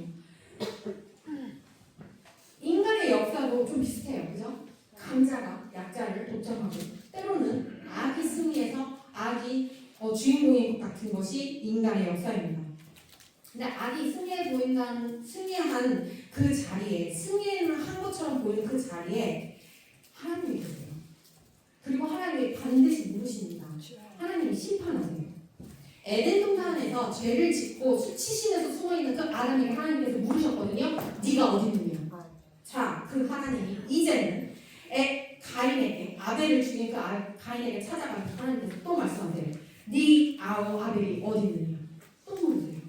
인간의 역사도 좀 비슷해요. 그죠? 강자가 약자를 독점하고 때로는 악이 승리해서 악이 주인공인 것 같은 것이 인간의 역사입니다. 근데 악이 승리한 그 자리에 승리를 한 것처럼 보이는 그 자리에 하나님이 계세요. 그리고 하나님이 반드시 물으십니다. 하나님이 심판하세요. 에덴 동산에서 죄를 짓고 수치심에서 숨어있는 그 아담에게 하나님께서 물으셨거든요. 네가 어디 있느냐. 자, 그 하나님이 이제는 가인에게 아벨을 죽인 그 가인에게 찾아가서 하나님께서 또 말씀하세요. 네 아벨이 어디 있느냐. 또 물으세요.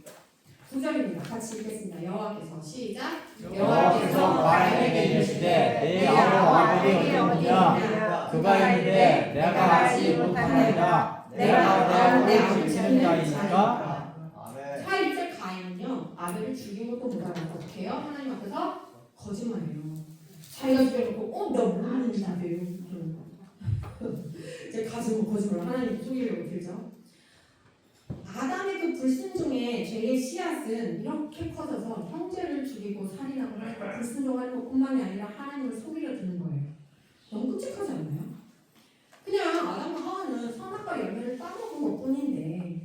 9절입니다. 같이 읽겠습니다. 여호와께서 시작.
여호와께서 가인에게 이르시되 내 아벨이 어디 있느냐. 그가 이르되 내가 알지 못하나이다. 내가 내 아벨을 죽인 자이니까.
자, 이제 가인은요 아벨을 죽인 것도 못하면서 어떻게 해요? 하나님 앞에서 거짓말해요. 자기가 죽여놓고 나 모르는데요. 이제 가슴으로 거짓말을 하나님 속이려고 들죠. 아담의 그 불순종의 죄의 씨앗은 이렇게 커져서 형제를 죽이고 살인하고 하니까 불순종하는 것뿐만이 아니라 하나님을 속이려 드는 거예요. 너무 끔찍하지 않나요? 그냥 아담과 하와는 선악과 열매를 따먹은 것뿐인데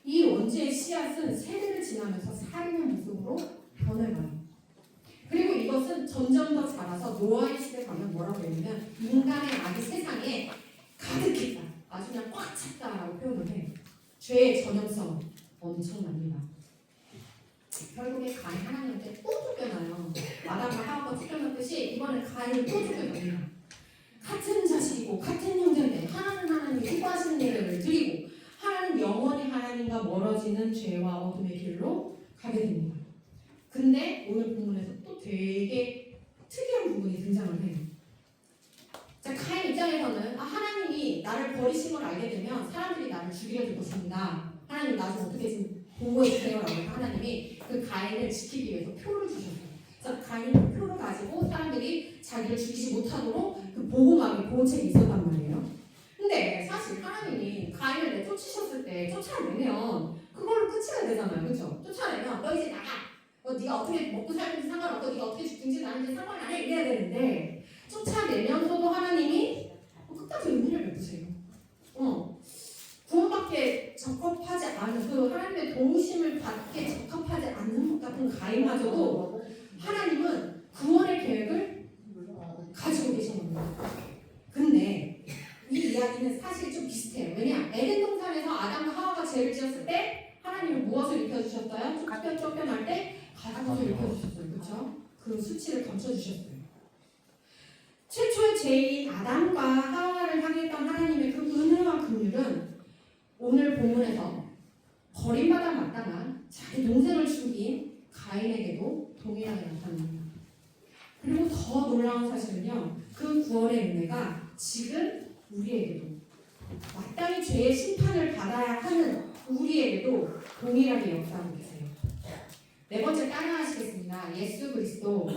이 원죄의 씨앗은 세대를 지나면서 살인의 모습으로 변해가요. 그리고 이것은 점점 더 자라서 노아의 시대 가면 뭐라고 했냐면 인간의 악이 세상에 가득했다. 아주 그냥 꽉 찼다라고 표현을 해요. 죄의 전염성 엄청납니다. 결국에 가인 하나님한테 또 쫓겨나요. 아담과 하와가 쫓겨났듯이 이번에 가인을 또 쫓겨납니다. 같은 자식이고 같은 형제인데 하나는 하나님이 기뻐하시는 예를 드리고 하나는 영원히 하나님과 멀어지는 죄와 어둠의 길로 가게 됩니다. 근데 오늘 본문에서 또 되게 특이한 부분이 등장을 해요. 자, 가인 입장에서는 하나님이 나를 버리신 걸 알게 되면 사람들이 나를 죽이려 들 것입니다. 하나님 나 좀 어떻게 좀 보호해 주세요라고 하나님이 그 가인을 지키기 위해서 표를 주셨어요. 그래서 가인이 그 표를 가지고 사람들이 자기를 죽이지 못하도록 그 보호책이 있었단 말이에요. 근데 사실 하나님이 가인을 내쫓으셨을 때 쫓아내면 그걸로 끝이가 되잖아요. 그렇죠? 쫓아내면 너 이제 나가. 네가 어떻게 먹고 살든지 상관없고 네가 어떻게 죽든지 나는 이제 상관 안 해 이래야 되는데 쫓아내면서도 하나님이 끝까지 은혜를 베푸세요. 구원받기에 적합하지 않은 그 하나님의 도우심을 받기에 적합하지 않는 것 같은 가인마저도 하나님은 구원의 계획을 가지고 계신 겁니다. 근데 이 이야기는 사실 좀 비슷해요. 왜냐? 에덴 동산에서 아담과 하와가 죄를 지었을 때 하나님은 무엇을 입혀주셨어요? 쫓겨날 때 가죽옷을 입혀주셨어요. 그렇죠? 그 수치를 감춰주셨어요. 최초의 죄인 아담과 하와를 향했던 하나님의 그 은혜와 긍휼은 오늘 본문에서 버림받아 마땅한 자기 동생을 죽인 가인에게도 동일하게 나타납니다. 그리고 더 놀라운 사실은요. 그 구원의 은혜가 지금 우리에게도 마땅히 죄의 심판을 받아야 하는 우리에게도 동일하게 역사하고 계세요. 네 번째 따라하시겠습니다. 예수 그리스도.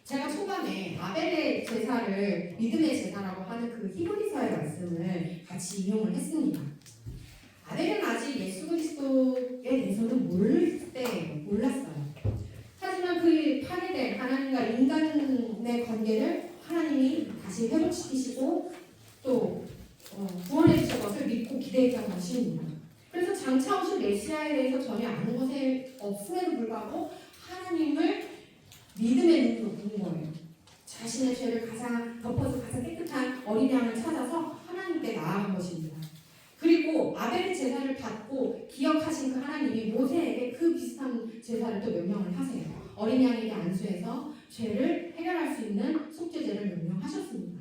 제가 초반에 아벨의 제사를 믿음의 제사라고 하는 그 히브리서의 말씀을 같이 인용을 했습니다. 아벨은 아직 예수 그리스도에 대해서는 몰랐어요. 하지만 그 파괴된 하나님과 인간의 관계를 하나님이 다시 회복시키시고 또 구원해 주신 것을 믿고 기대했던 것입니다. 그래서 장차 오실 메시아에 대해서 전혀 아는 것이 없음에도 불구하고 하나님을 믿음의 눈으로 보는 거예요. 자신의 죄를 덮어서 가장 깨끗한 어린 양을 찾아서 하나님께 나아간 것입니다. 그리고 아벨의 제사를 받고 기억하신 그 하나님이 모세에게 그 비슷한 제사를 또 명령을 하세요. 어린 양에게 안수해서 죄를 해결할 수 있는 속죄제를 명령하셨습니다.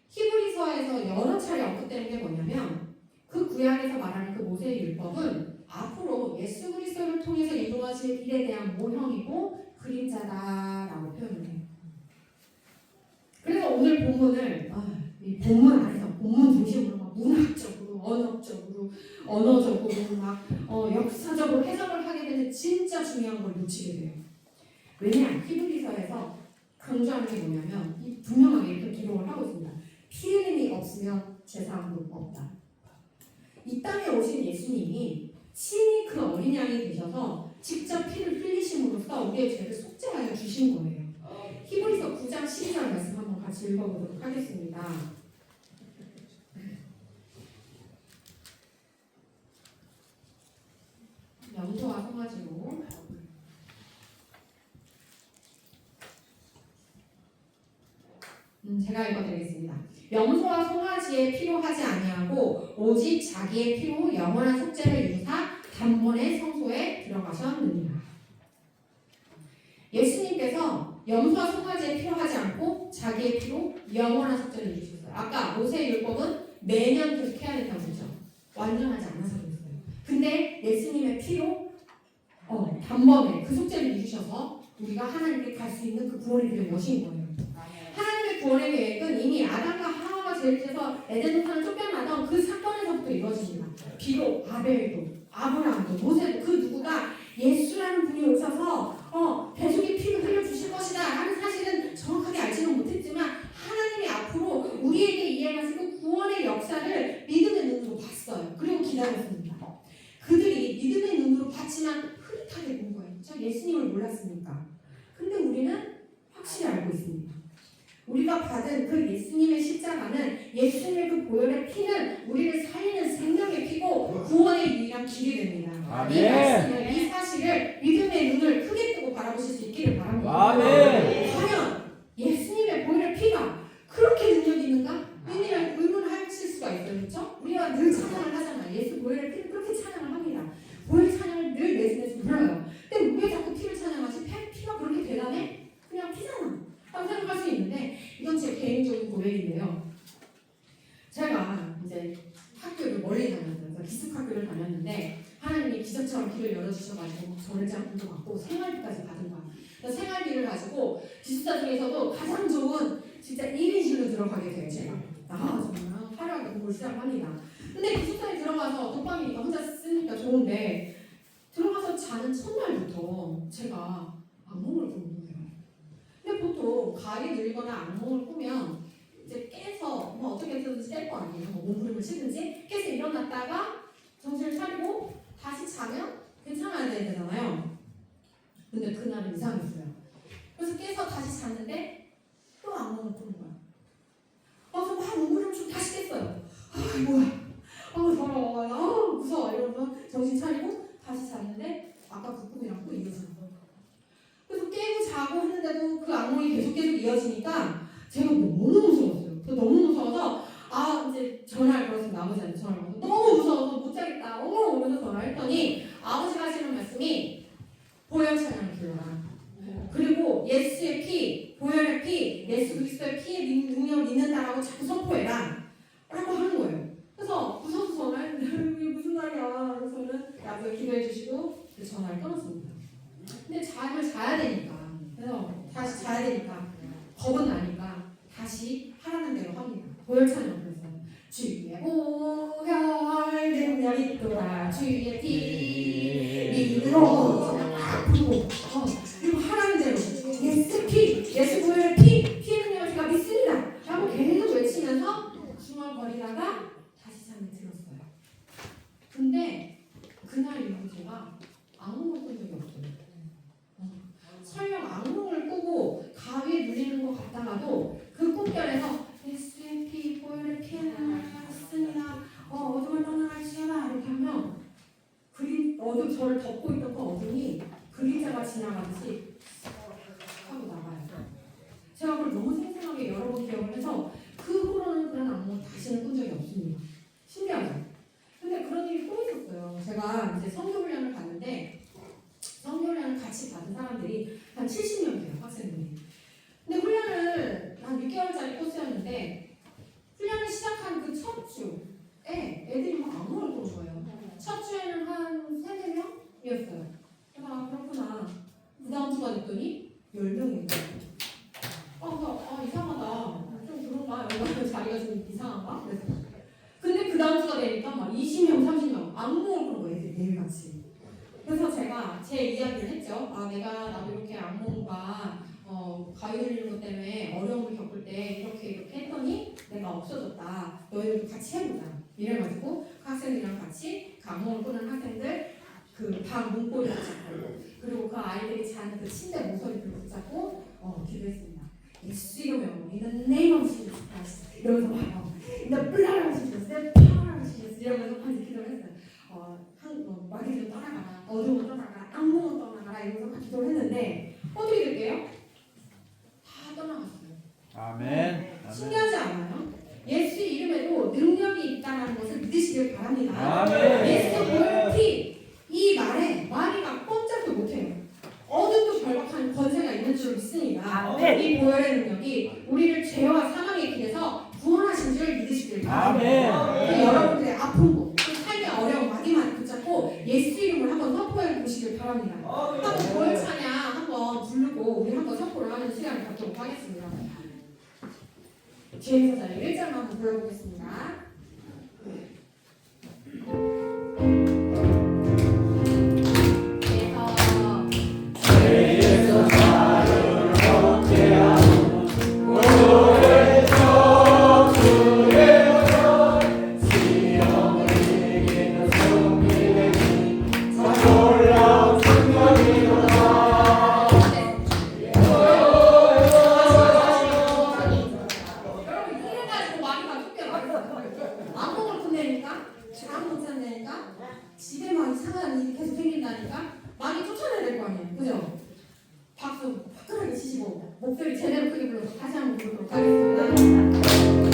히브리서에서 여러 차례 언급되는 게 뭐냐면 그 구약에서 말하는 그 모세의 율법은 앞으로 예수 그리스도를 통해서 이루어질 일에 대한 모형이고 그림자다라고 표현을 해요. 그래서 오늘 본문을 이 본문 안에서 본문 중심으로 막 문학적으로, 언어적으로 막 역사적으로 해석을 하게 되는 진짜 중요한 걸 놓치게 돼요. 왜냐? 히브리서에서 강조하는 게 뭐냐면 분명하게 이렇게 기록을 하고 있습니다. 피 흘림이 없으면 죄사함도 없다. 이 땅에 오신 예수님이 친히 그 어린 양이 되셔서 직접 피를 흘리심으로써 우리의 죄를 속죄하여 주신 거예요. 히브리서 9장 12절 말씀 한번 같이 읽어보도록 하겠습니다. 염소와 송아지로 제가 읽어드리겠습니다. 염소와 송아지의 피로 하지 아니하고 오직 자기의 피로 영원한 속죄를 이루사 단번에 성소에 들어가셨느니라. 예수님께서 염소와 송아지의 피로 하지 않고 자기의 피로 영원한 속죄를 이루셨어요. 아까 모세율법은 매년 계속 해야 된다고 했죠. 완전하지 않아서 그랬어요. 근데 예수님의 피로 단번에 그 속죄를 이루셔서 우리가 하나님께 갈 수 있는 그 구원의 길을 여신 거예요. 하나님의 구원의 계획은 이미 아담과 하와가 죄에서 에덴 동산을 쫓겨나던 그 사건에서부터 이루어집니다. 비록 아벨도 아브라함도 모세도 그 누구가 예수라는 분이 오셔서 대속의 피를 흘려주실 것이다 라는 사실은 정확하게 알지는 못했지만 하나님이 앞으로 우리에게 이행하실 그 구원의 역사를 믿음의 눈으로 봤어요. 그리고 기다렸습니다. 그들이 믿음의 눈으로 봤지만 흐릿하게 본 거예요. 저 예수님을 몰랐으니까. 근데 우리는 확실히 알고 있습니다. 우리가 받은 그 예수님의 십자가는 예수님의 그 보혈의 피는 우리를 살리는 생명의 피고 구원의 유일한 길이 됩니다.
아멘.
이 말씀을, 이 사실을 믿음의 눈을 크게 뜨고 바라보실 수 있기를 바랍니다.
아멘.
과연 예수님의 보혈의 피가 그렇게 능력이 있는가? 의문하실 수가 있어요. 그렇죠? 우리가 늘 찬양을 하잖아요. 예수 보혈의 피를 그렇게 찬양을 합니다. 보혈 찬양을 늘 내신에서 불러요. 근데 왜 자꾸 피를 찬양하지? 피가 그렇게 대단해? 그냥 피잖아. 라고 생각할 수 있는데 이건 제 개인적인 고백인데요. 제가 이제 학교를 멀리 다녔어요. 기숙학교를 다녔는데 하나님이 기적처럼 길을 열어주셔가지고 전일장품도 받고 생활비까지 받은 거야. 생활비를 가지고 기숙사 중에서도 가장 좋은 진짜 1인실로 들어가게 돼요. 제가 정말 화려하게 공부를 시작합니다. 근데 기숙사에 들어가서 독방이니까 혼자 쓰니까 좋은데 들어가서 자는 첫날부터 제가 악몽을 꾸는 거예요. 근데 보통 가위 늘리거나 악몽을 꾸면 이제 깨서 뭐 어떻게 해서든지 깰 거 아니에요. 뭐 몸부림을 치든지 깨서 일어났다가 정신을 차리고 다시 자면 괜찮아야 되잖아요. 근데 그날은 이상했어요. 그래서 깨서 다시 잤는데 또 악몽을 꾸는 거야. 그래서 막 몸부림을 좀 다시 깼어요. 뭐야? 더러워. 무서워. 이러면서 정신 차리고 다시 잤는데 아까 그 꿈이랑 또 이어지는 거예요. 그래서 깨고 자고 했는데도 그 악몽이 계속 이어지니까 제가 너무 무서웠어요. 너무 무서워서 이제 전화를 걸었습니다. 아버지한테 전화를 걸어서 너무 무서워서 못 자겠다. 오면서 전화를 했더니 아버지가 하시는 말씀이 보혈 찬양을 불러라. 그리고 예수의 피, 보혈의 피, 예수 그리스도의 피의 능력을 믿는다라고 자꾸 선포해라 라고 하는 거예요. 그래서 무서워서 전화를 했는데 이게 무슨 말이야. 그래서 저는 나중에 기도해 주시고 전화를 끊었습니다. 근데 잠을 자야 되니까 그래서 다시 자야 되니까 겁은 나니까 다시 하라는 대로 합니다. 보혈 찬양 그래서 주의 보혈 능력 있도다 주의 피 믿음으로 그냥 막 부르고 그리고 하라는 대로 예수 피 예수 보혈의 피의 능력을 제가 믿습니다 라고 계속 외치면서 중얼거리다가 다시 잠이 들었어요. 근데 그날 이후 제가 악몽을 꾼 적이 없어요. 설령 악몽을 꾸고 가위에 눌리는 것 같다가도 그 꿈결에서 예수의 피 보혈의 피를 받습니다. 어둠을 떠나갈지어다 이렇게 하면 저를 덮고 있던 그 어둠이 그림자가 지나가듯이 하고 나가요. 제가 그걸 너무 생생하게 여러 번 기억을 해서 그 후로는 그런 악몽을 다시는 꾼 적이 없습니다. 신기하죠? 근데 그런 일이 또 있었어요. 제가 이제 선교훈련을 갔는데 선교훈련을 같이 받은 사람들이 한 70명 돼요. 학생들이. 근데 훈련을 한 6개월짜리 코스였는데 훈련을 시작한 그 첫 주에 애들이 막 악몽을 꾸는 거예요. 첫 주에는 한 3-4명이었어요. 그래서 그렇구나. 그 다음 주가 됐더니 10명인 거예요. 이상하다. 좀 그런가? 여기 자리가 좀 이상한가? 그래서. 근데 그 다음 주가 되니까 막 20명, 30명 악몽을 꾸는 거예요. 애들이 매일같이. 그래서 제가 제 이야기를 했죠. 나도 이렇게 악몽과 가위 눌리는 것 때문에 어려움을 겪을 때 이렇게 했더니 내가 없어졌다. 너희들도 같이 해보자. 이래가지고 그 학생들이랑 같이 그 악몽을 꾸는 학생들 그 방 문고리를 잡고 그리고 그 아이들이 자는 그 침대 모서리를 붙잡고 기도했습니다. 예수 이름으로 in the name of Jesus Christ 이러면서 봐요. in the blood of Jesus, the power of Jesus 이러면서 같이 기도를 했어요. 마귀를 떠나가라, 어둠을 떠나가라, 악몽을 떠나가라 이러면서 기도를 했는데 어떻게 될게요? 다 떠나갔어요.
아멘.
신기하지 않아요? 예수 이름에도 능력이 있다는 것을 믿으시길 바랍니다.
아멘.
예수 보혈 피 이 말에 마귀가 꼼짝도 못해요. 어둠도 결박하는 권세가 있는 줄 믿습니다. 이 보혈의 능력이 우리를 죄와 사망의 길에서 구원하신 줄 믿으시길 바랍니다. 여러분들의 아픈 곳, 삶의 어려움 마디마디 붙잡고 예수 이름을 한번 선포해 보시길 바랍니다. 한번 보혈 찬양 한번 부르고 우리 한번 선포를 하는 시간을 갖도록 하겠습니다. 죄의 사자를 1절 한번 불러보겠습니다. 집에만 이상한 일이 계속 생긴다니까 많이 쫓아내야 될 거 아니에요, 그죠? 박수 화끈하게 치시고 목소리 제대로 크게 불러서 다시 한번 부르도록 하겠습니다.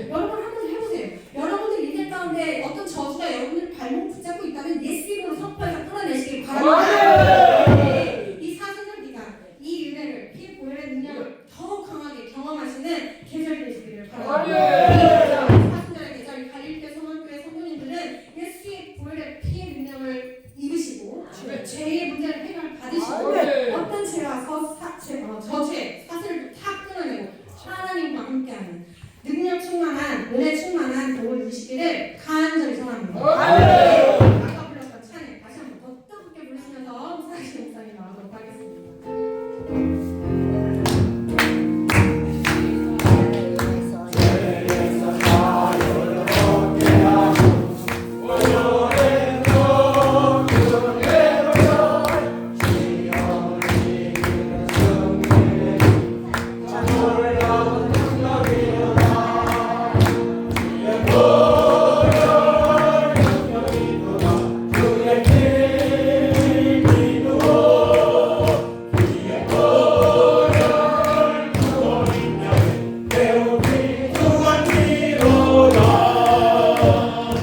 여러분 한번 해보세요. 여러분들 인생 가운데 어떤 저주가 여러분들 발목 붙잡고 있다면 예수 이름으로 선포해서 끊어내시길 바랍니다. 네, 이 사순절 기간, 이 은혜를 피해 보혈의 능력을 더욱 강하게 경험하시는 계절이 되시기를 바랍니다. 사순절의 계절 갈릴교 성원교회 성도님들은 예수의 보혈의 피해 능력을 입으시고 죄의 문제를 해결 받으시고 어떤 죄와 저죄, 사슬